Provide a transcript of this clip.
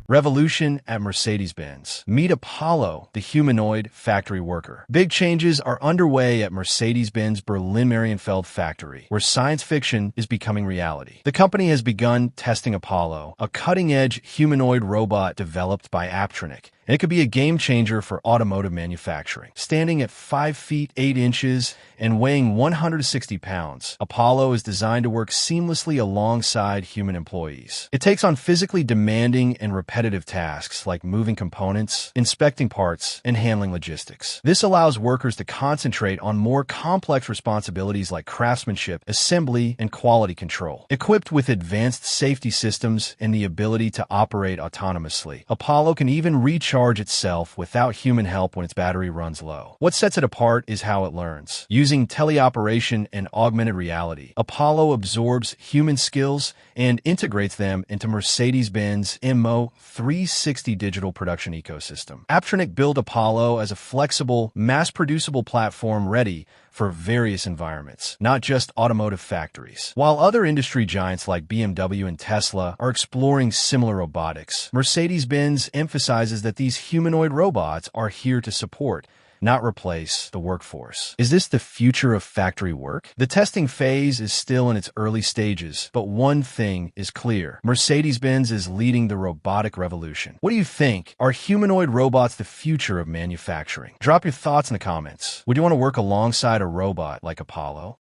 Revolution at Mercedes-Benz. Meet Apollo, the humanoid factory worker. Big changes are underway at Mercedes-Benz Berlin-Marienfeld factory, where science fiction is becoming reality. The company has begun testing Apollo, a cutting-edge humanoid robot developed by Aptronic. And it could be a game changer for automotive manufacturing. Standing at 5 feet 8 inches and weighing 160 pounds, Apollo is designed to work seamlessly alongside human employees. It takes on physically demanding and repetitive tasks like moving components, inspecting parts, and handling logistics. This allows workers to concentrate on more complex responsibilities like craftsmanship, assembly, and quality control. Equipped with advanced safety systems and the ability to operate autonomously, Apollo can even recharge itself without human help when its battery runs low. What sets it apart is how it learns. Using teleoperation and augmented reality, Apollo absorbs human skills and integrates them into Mercedes-Benz MO 360 digital production ecosystem. Aptronic built Apollo as a flexible, mass-producible platform ready for various environments, not just automotive factories. While other industry giants like BMW and Tesla are exploring similar robotics, Mercedes-Benz emphasizes that these humanoid robots are here to support, not replace, the workforce. Is this the future of factory work? The testing phase is still in its early stages, but one thing is clear. Mercedes-Benz is leading the robotic revolution. What do you think? Are humanoid robots the future of manufacturing? Drop your thoughts in the comments. Would you want to work alongside a robot like Apollo?